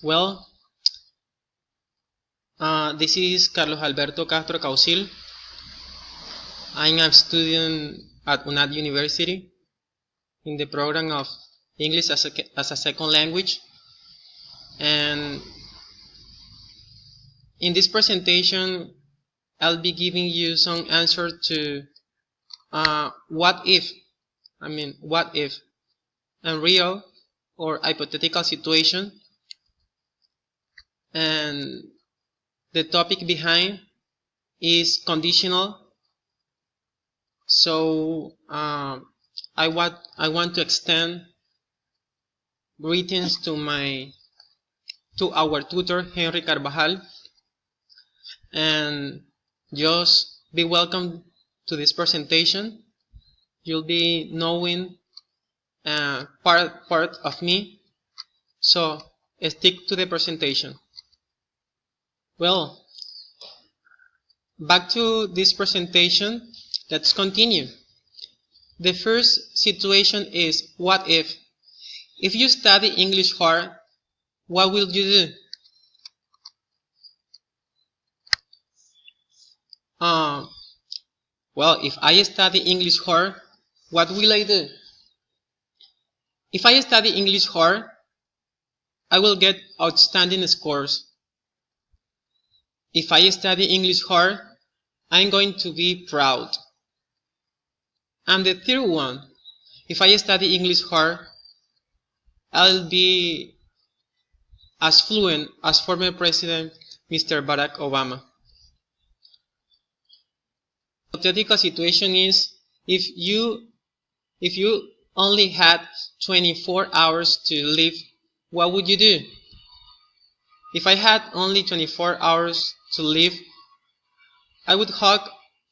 Well, this is Carlos Alberto Castro Causil. I'm a student at UNAD University in the program of English as a second language. And in this presentation, I'll be giving you some answer to what if, a real or hypothetical situation. And the topic behind is conditional. So I want to extend greetings to our tutor Henry Carvajal, and just be welcome to this presentation. You'll be knowing part of me, so stick to the presentation. Well, back to this presentation. Let's continue. The first situation is what if. If you study English hard, what will you do? Well, if I study English hard, what will I do? If I study English hard, I will get outstanding scores. If I study English hard, I'm going to be proud. And the third one, if I study English hard, I'll be as fluent as former President Mr. Barack Obama. The hypothetical situation is if you only had 24 hours to live, what would you do? If I had only 24 hours to live, I would hug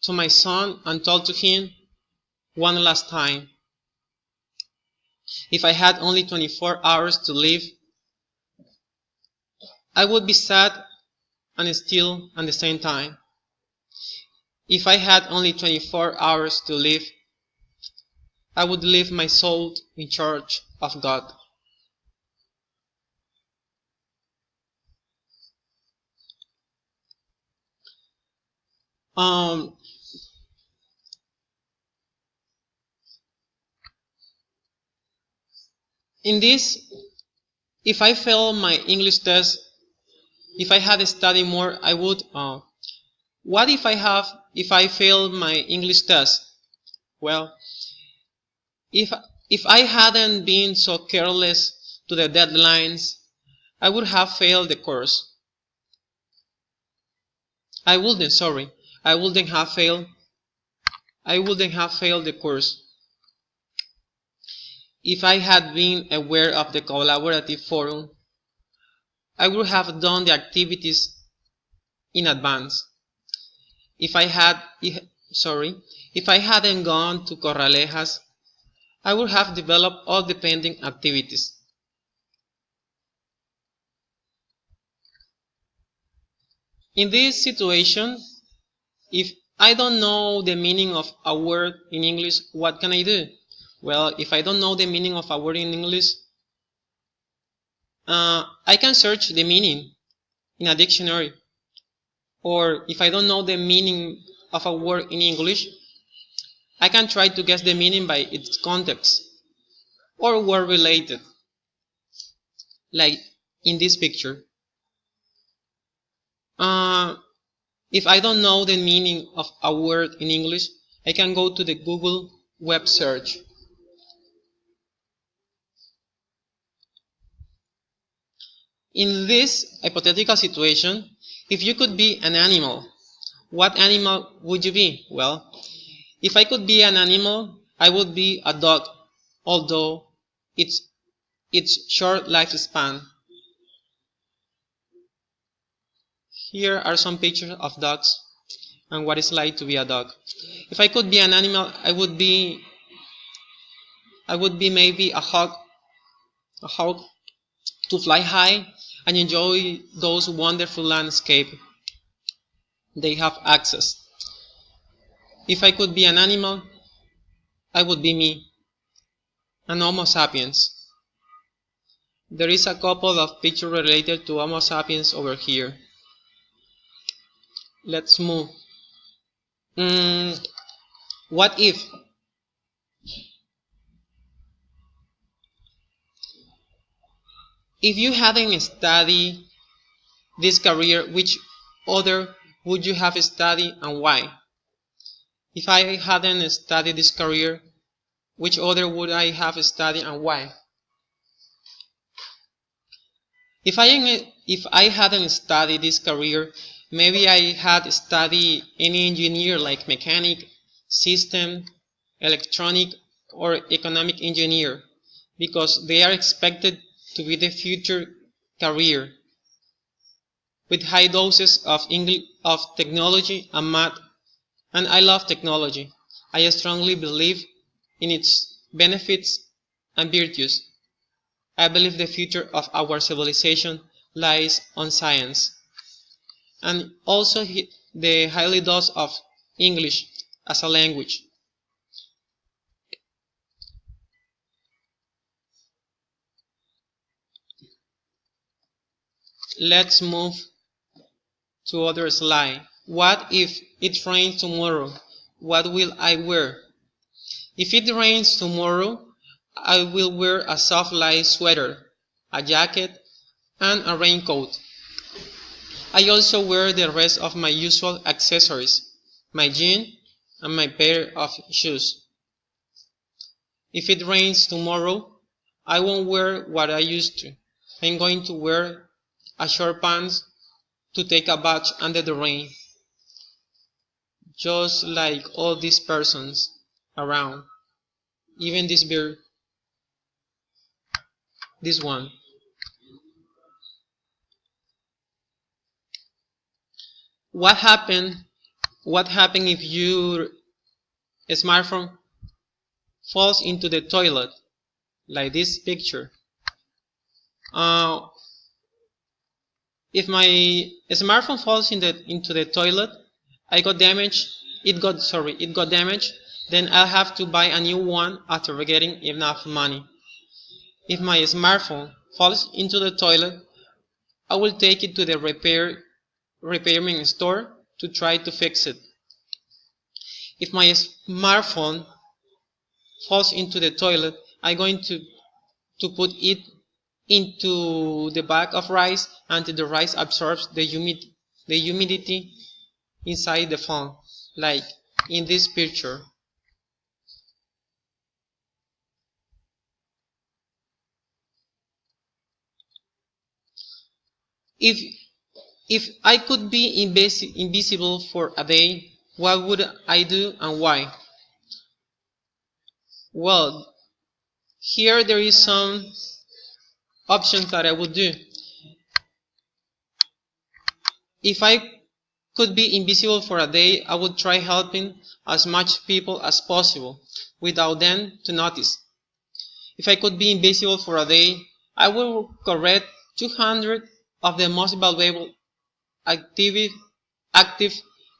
to my son and talk to him one last time. If I had only 24 hours to live, I would be sad and still at the same time. If I had only 24 hours to live, I would leave my soul in charge of God. In this, if I fail my English test, if I had studied more, I would. What if I fail my English test? Well, if I hadn't been so careless to the deadlines, I would have failed the course. I wouldn't have failed the course. If I had been aware of the collaborative forum, I would have done the activities in advance. If I hadn't gone to Corralejas, I would have developed all the pending activities. In this situation, if I don't know the meaning of a word in English, what can I do? Well, if I don't know the meaning of a word in English, I can search the meaning in a dictionary. Or if I don't know the meaning of a word in English, I can try to guess the meaning by its context or word related, like in this picture. If I don't know the meaning of a word in English, I can go to the Google web search. In this hypothetical situation, if you could be an animal, what animal would you be? Well, if I could be an animal, I would be a dog, although its short lifespan. Here are some pictures of dogs and what it's like to be a dog. If I could be an animal, I would be maybe a hawk to fly high and enjoy those wonderful landscapes they have access. If I could be an animal, I would be me, an Homo sapiens. There is a couple of pictures related to Homo sapiens over here. Let's move. What if? If you hadn't studied this career, which other would you have studied and why? If I hadn't studied this career, which other would I have studied and why? If I hadn't studied this career, maybe I had studied any engineer like mechanic, system, electronic, or economic engineer, because they are expected to be the future career, with high doses of technology and math. And I love technology. I strongly believe in its benefits and virtues. I believe the future of our civilization lies on science. And also the highly dose of English as a language. Let's move to other slide. What if it rains tomorrow? What will I wear? If it rains tomorrow, I will wear a soft light sweater, a jacket, and a raincoat. I also wear the rest of my usual accessories, my jeans and my pair of shoes. If it rains tomorrow, I won't wear what I used to. I'm going to wear a short pants to take a bath under the rain, just like all these persons around, even this bird, this one. What happened if your smartphone falls into the toilet, like this picture? If my smartphone falls into the toilet, it got damaged, then I'll have to buy a new one after getting enough money. If my smartphone falls into the toilet, I will take it to the repairman store to try to fix it. If my smartphone falls into the toilet, I'm going to put it into the bag of rice until the rice absorbs the humidity inside the phone, like in this picture. If I could be invisible for a day, what would I do and why? Well, here there is some options that I would do. If I could be invisible for a day, I would try helping as much people as possible without them to notice. If I could be invisible for a day, I would correct 200 of the most valuable active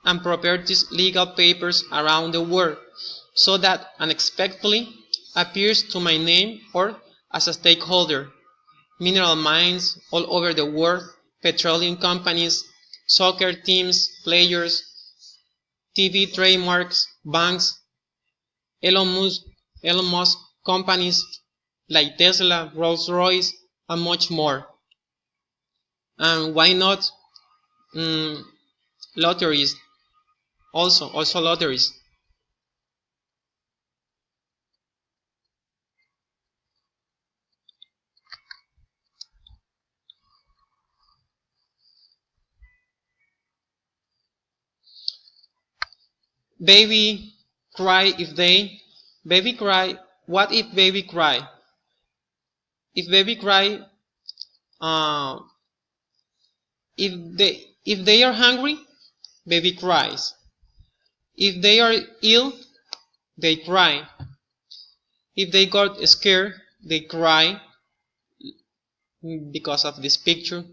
and properties legal papers around the world, so that unexpectedly appears to my name or as a stakeholder. Mineral mines all over the world, petroleum companies, soccer teams, players, TV trademarks, banks, Elon Musk companies like Tesla, Rolls-Royce, and much more. And why not lotteries? Also lotteries. Baby cry if they baby cry. What if baby cry? If baby cry, uh, if they are hungry, baby cries. If they are ill, they cry. If they got scared, they cry because of this picture.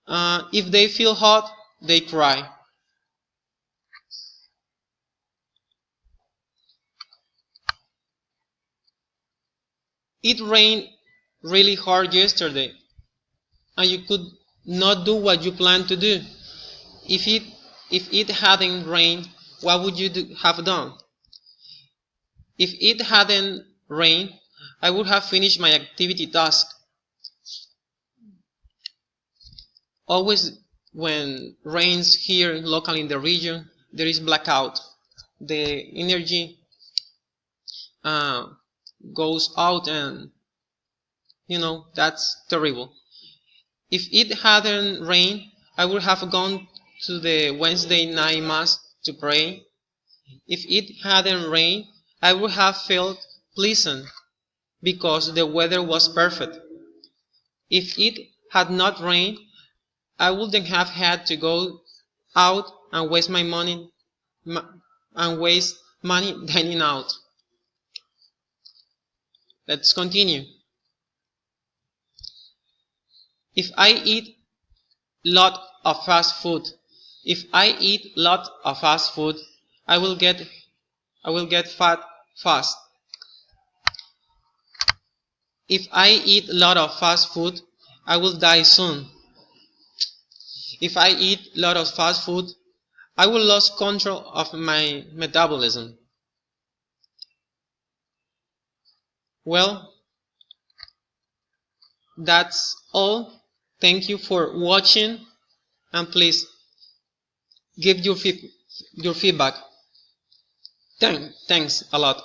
If they feel hot, they cry. It rained really hard yesterday and you could not do what you planned to do. If it hadn't rained, what would you have done? If it hadn't rained, I would have finished my activity task. Always when rains here locally in the region, there is blackout. The energy goes out and that's terrible. If it hadn't rained, I would have gone to the Wednesday night mass to pray. If it hadn't rained, I would have felt pleasant because the weather was perfect. If it had not rained, I wouldn't have had to go out and waste money dining out. Let's continue. If I eat lot of fast food, I will get fat fast. If I eat a lot of fast food, I will die soon. If I eat a lot of fast food, I will lose control of my metabolism. Well, that's all. Thank you for watching, and please give your feedback. Thanks a lot.